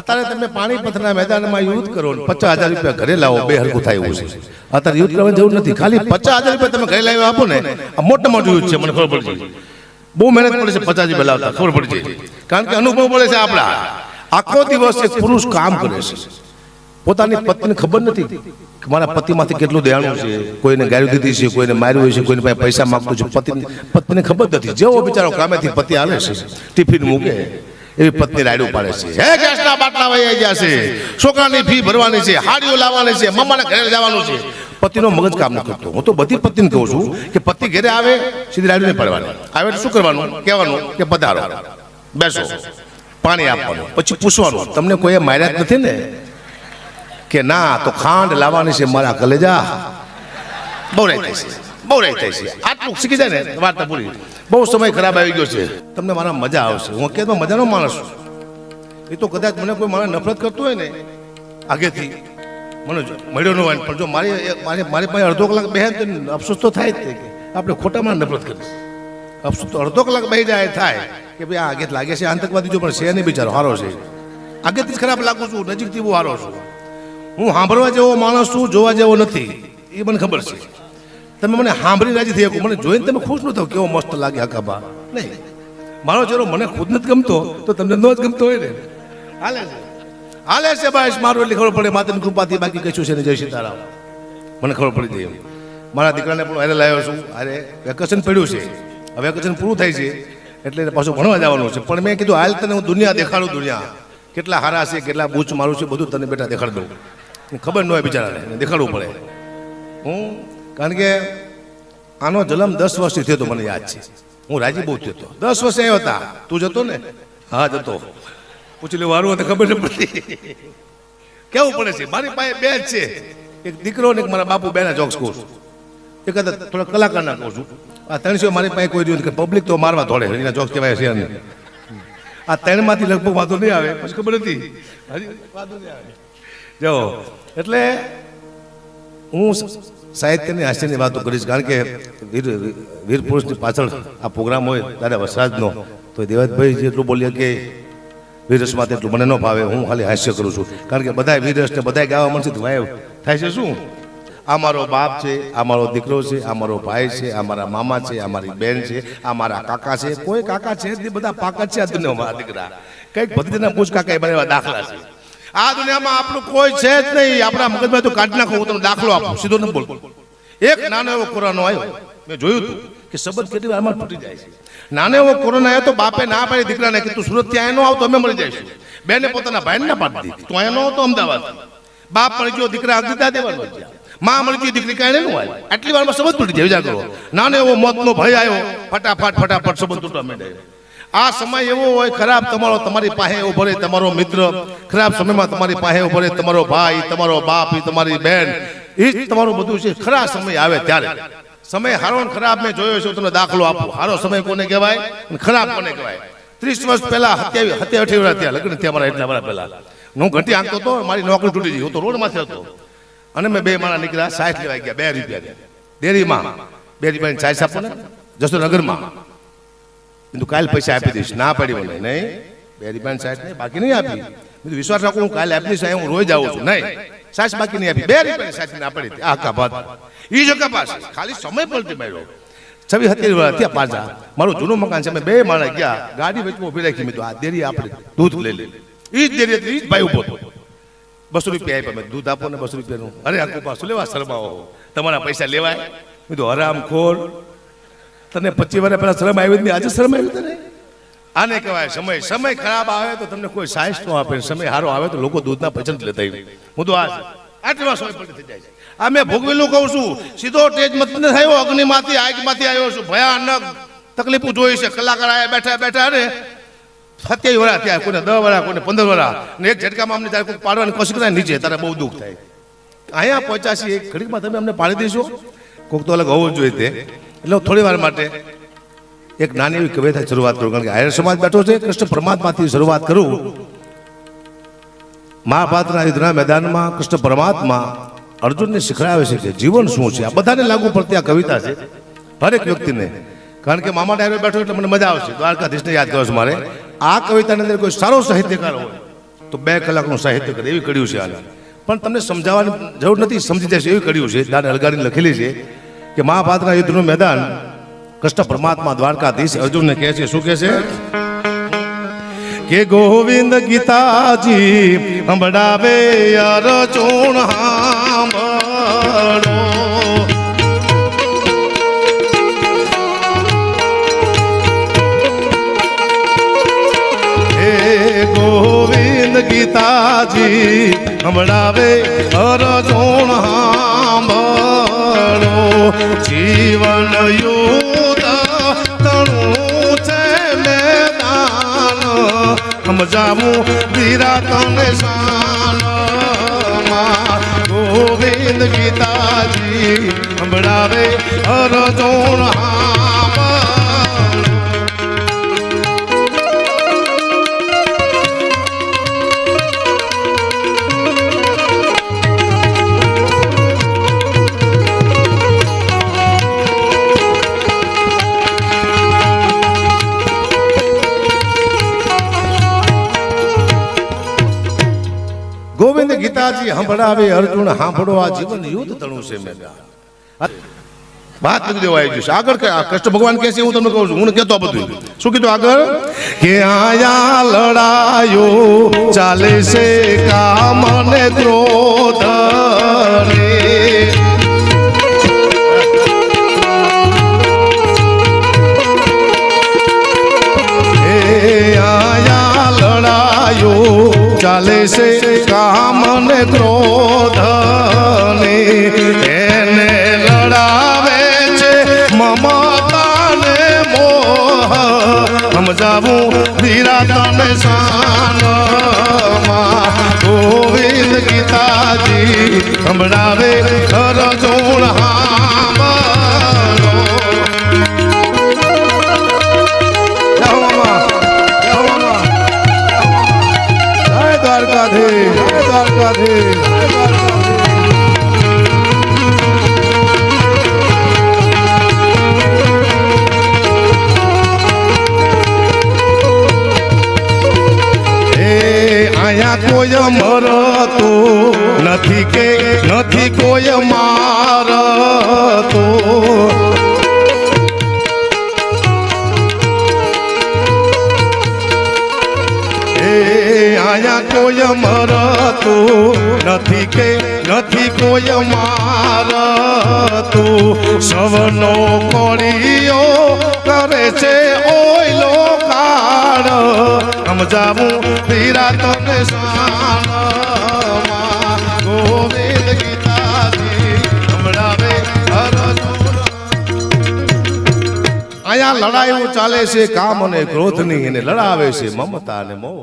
અત્યારે તમે પાણીપતના મેદાનમાં યુદ્ધ કરો 50,000 રૂપિયા ઘરે લાવો બે હરખું થાય એવું છે. અત્યારે યુદ્ધ કરવાની જરૂર નથી, ખાલી 50,000 રૂપિયા તમે ઘરે લાવી આપો ને, આ મોટા મોટું યુદ્ધ છે. મને ખબર પડી જાય, બહુ મહેનત પડે છે 50,000 રૂપિયા લાવતા, ખબર પડી જાય. કારણ કે અનુભવ પડે છે. આપણા આખો દિવસ એક પુરુષ કામ કરે છે, પોતાની પત્નીને ખબર નથી કે મારા પતિમાંથી કેટલું દયાળુ છે, કોઈને ગાળી દીધી છે, કોઈને માર્યું છે, કોઈને પાસે પૈસા માંગતો છે, પત્નીને ખબર નથી. જેવો બિચારો કામેથી પતિ આવે છે, ટિફિન મૂકે એવી પત્ની રાયડું પાડે છે, હે ગેસના બાટલા વહી ગયા છે, છોકરાની ફી ભરવાની છે, હાડીઓ લાવવાની છે, મમ્માના ઘરે જવાનું છે. પતિનો મગજ કામ ન કરતો. હું તો બધી પત્નીને કહું છું કે પતિ ઘરે આવે સીધી રાયડું નહીં પાડવાની. આવે તો શું કરવાનું, કહેવાનું કે પધારો, બેસો, પાણી આપવાનું, પછી પૂછવાનું તમને કોઈએ માર્યા જ નથી ને? કે ના, તો ખાંડ લાવવાની છે મારા કલેજા. બહુ રાઈ થાય છે, બહુ રાઈ થાય છે. આટલું શીખી જાય ને વાર્તા પૂરી. બહુ સમય ખરાબ આવી ગયો છે, તમને મારા મજા આવશે. હું કે મજાનો માણસ છું. એ તો કદાચ મને કોઈ મારા નફરત કરતું હોય ને આગેથી, મને મળ્યો ન હોય, પણ જો મારી પાસે અડધો કલાક બેહે તો અફસોસ તો થાય જ કે આપણે ખોટામાં નફરત કરીશ. અફસોસ તો અડધો કલાક બેહી જાય થાય કે ભાઈ આ આગેત લાગે છે આતંકવાદી, જો પણ છે નહીં બિચારો, હારો છે. આગેથી જ ખરાબ લાગુ છું, નજીકથી બહુ હારો છું. હું સાંભળવા જેવો માણસ છું, જોવા જેવો નથી, એ મને ખબર છે. તમે મને સાંભળી રાજી થઈ શકો, મને જોઈને તમે ખુશ ન થાવ કેવો મસ્ત લાગે હકાબા, નહીં. મારો ચહેરો મને ખુદ નથી ગમતો તો તમને ન જ ગમતો હોય ને. હાલે છે, હાલે છે બસ મારું, એટલી ખબર પડે માતાની કૃપાથી, બાકી કશું છે ને. જય સીતારામ. મને ખબર પડી જાય. મારા દીકરાને પણ હારે લાવ્યો છું. અરે વેકેશન પડ્યું છે, હવે વેકેશન પૂરું થાય છે એટલે પાછું ભણવા જવાનું છે. પણ મેં કીધું હાલ તને હું દુનિયા દેખાડું, દુનિયા કેટલા હારા છે, કેટલા બૂચ મારું છે, બધું તને બેટા દેખાડ દઉં. ખબર ન હોય બિચારાને, દેખાડવું પડે. કારણ કે આનો જન્મ 10 વર્ષથી થયો તો મને યાદ છે. હું રાજી બહુ થયો હતો. 10 વર્ષે આવ્યો હતા. તું જતો ને? હા જતો. પૂછી લેવું વારું ખબર ન પડતી. કેવું પડે છે. મારી પાસે બે જ છે, એક દીકરો ને એક મારા બાપુ. બેના જોક્સ કહું છું, એક થોડા કલાકારના કહું છું. આ 300 મારી પાસે કોઈ રહ્યું, પબ્લિક તો મારવા દોડે, એના જોક્સ કહેવાય છે. આ 3માંથી લગભગ વાંધો નહીં આવે, પછી ખબર નથી હજી વાંધો નહીં આવે. જો એટલે હું સાહિત્યની હાસ્યની વાતો કરીશ. કારણ કે વીર પુરુષની પાછળ આ પ્રોગ્રામ હોય ત્યારે વસરાજનો, તો દેવતભાઈ જેટલું બોલીએ કે વીરસમાં તેટલું મને ન ભાવે. હું ખાલી હાસ્ય કરું છું. કારણ કે બધા વીરસને બધા ગાવા મળશે તો વાય થાય છે શું? આ મારો બાપ છે, આ મારો દીકરો છે, આ મારો ભાઈ છે, આ મારા મામા છે, આ મારી બેન છે, આ મારા કાકા છે. કોઈ કાકા છે જ નહીં, બધા પાકા છે આ દુનિયામાં. મારા દીકરા કંઈક ભત્રીજાના પૂછ કાકા એ બધા દાખલા છે. આ દુનિયામાં આપણું કોઈ છે જ નહીં. આપણા મગજમાં તો કાઢી નાખો, હું તમને દાખલો આપું, સીધો ન બોલતો. એક નાનો એવો કોરોના આવ્યો, મેં જોયું હતું કે સંબંધ કેટલી વારમાં તૂટી જાય છે. નાનો એવો કોરોના આવ્યો તો બાપે ના પાડી દીકરાને કે તું સુરત ત્યાં ન આવતો અમે મળી જઈશું. બેને પોતાના ભાઈને ના પાડી દીધી, તું અહીંયા ન આવતો અમદાવાદ. બાપ મળી ગયો, દીકરા દીધા દેવાનો ગયા. માં મળી ગઈ, દીકરી કાંઈ ન હોય. આટલી વારમાં સંબંધ તૂટી જાય. વિચાર કરો, નાનો એવો મોતનો ભય આવ્યો, ફટાફટ સંબંધ તૂટવા માંડ્યો. આ સમય એવો હોય ખરાબ, તમારો તમારી પાસે ઉભો રહે તમારો મિત્ર. ખરાબ સમયમાં તમારી પાસે ઉભો રહે તમારો ભાઈ, તમારો બાપ, તમારી બેન, એ જ તમારું બધું છે. ખરા સમય આવે ત્યારે. સમય હારો ને ખરાબ મેં જોયો છે, તમને દાખલો આપું. હારો સમય કોને કહેવાય, ખરાબ કોને કહેવાય? 30 વર્ષ પહેલા 27-28 વર્ષ થયા લગ્ન થયા મારા. એટલા વર્ષ પહેલા હું ઘંટી આંકતો હતો, મારી નોકરી તૂટી ગઈ. હું તો રોડમાંથી હતો અને મેં બે મારા નીકળ્યા. 60 લેવાઈ ગયા, 2 રૂપિયા ડેરીમાં. 2 રૂપિયાની ચાય આપો ને જસોનગરમાં. બીજું કાલે પૈસા આપી દઈશ. ના પડી મને, નહીં 2 રૂપિયાની 60 નહીં, બાકી નહીં આપી. બીજું વિશ્વાસ રાખો, હું કાલે આપી દઈશ, હું રોજ આવું છું. નહીં 60 બાકી નહીં આપી. 2 રૂપિયાની 60 ના પડી. આ કપાત એ જ કપાસ, ખાલી સમય પલટી માર્યો. 26-27 વર્ષ થયા પાછા. મારું જૂનું મકાન છે. અમે 2 માણસ ગયા, ગાડી વચમાં ઉભી રાખી. મેં તો આ ડેરી આપણે દૂધ લઈ લે. એ જ ડેરી હતી, એ જ ભાઈ ઉભો હતો. 200 રૂપિયા આપ્યા. મેં દૂધ આપો ને 200 રૂપિયાનું. અરે આખું પાછું લેવા શરમાવો, તમારા પૈસા લેવાય? મેં તો હરામ ખોર, તને 25 વર્ષ પહેલા શરમ આવી જ નહીં, આજે શરમ આવી તને? આને કહેવાય સમય. સમય ખરાબ આવે તો તમને કોઈ સાયન્સ ન આપે, સમય સારો આવે તો લોકો દૂધના પૈસા લેતા. હું તો આ આટલી વાર સમય પડી થઈ જાય છે. આ મેં ભોગવેલું કહું છું. સીધો ટેજ મત થયો, અગ્નિમાંથી આગમાંથી આવ્યો છું. ભયાનક તકલીફો જોઈ છે. કલાકાર આયા બેઠા ને 27 વર્ષ થયા, કોઈને 10 વર્ષ, કોઈને 15 વર્ષ. ને એક ઝટકામાં અમને ત્યારે કોઈ પાડવાની કોશિશ કરે નીચે, તારે બહુ દુઃખ થાય. અહીંયા પહોંચ્યા છીએ, એક ઘડીમાં તમે અમને પાડી દઈશો. કોઈક તો અલગ હોવું જોઈએ તે. એટલે થોડી વાર માટે એક નાની એવી કવિતાથી શરૂઆત કરું. કારણ કે આર્ય સમાજ બેઠો છે, કૃષ્ણ પરમાત્માથી શરૂઆત કરું. મહાભારતના યુદ્ધના મેદાનમાં કૃષ્ણ પરમાત્મા અર્જુનને શીખડાવે છે કે જીવન શું છે. આ બધાને લાગુ પડતી આ કવિતા છે, હરેક વ્યક્તિને. કારણ કે મામા ડાયરો બેઠો એટલે મને મજા આવશે. દ્વારકાધીશને યાદ કરો છો મારે. આ કવિતાની અંદર કોઈ સારો સાહિત્યકાર હોય તો 2 કલાકનું સાહિત્ય કરે એવી કડ્યું છે આને. પણ તમને સમજાવવાની જરૂર નથી, સમજી જશે એવી કડ્યું છે. દાન અલગારીને લખેલી છે કે મહાભારતના યુદ્ધનું મેદાન કૃષ્ણ પરમાત્મા દ્વારકાધીશ અર્જુનને કહે છે, શું કહે છે કે ગોવિંદ ગીતાજી સંભળાવે અર્જુન સાંભળો. ગોવિંદ ગીતાજી સંભળાવે અર્જુન સાંભળો. જીવન યુદ્ધ તણું છે મેદાન, સમજાવું વિરાટને શાનમાં. ગોવિંદ ગીતાજી સંભળાવે અર્જુન સાંભળો. ગોવિંદ ગીતાજી સંભળાવે અર્જુન સાંભળો, આ જીવન યુદ્ધ તણું છે મેદાન. વાત નથી દેવાય છે આગળ. કૃષ્ણ ભગવાન કહે છે, હું તમને કહું છું, હું કહેતો બધું. શું કીધું આગળ કે આયા લડાયો ચાલે છે કામ ને ક્રોધ રે. આયા લડાયો ચાલે છે કામ ને ક્રોધ ને, એને લડાવે છે મમતા ને મોહ, સમજાવું વિરાટને શાનમાં. ગોવિંદ ગીતાજી સંભળાવે અર્જુન સાંભળો. દ્વારકાધીશ, દ્વારકાધીશ. આયા કોઈ મરતો નથી કે નથી કોઈ મારતો. આયા કોઈ મરતો નથી કે નથી કોઈ મારતો. સવનો કોળીઓ કરે છે ઓયલો કાળ, સમજાવું વિરાટને શાનમાં. ગોવિંદ ગીતાજી સંભળાવે અર્જુન. અહીંયા લડાઈઓ ચાલે છે કામ અને ક્રોધની, એને લડાવે છે મમતા અને મોહ.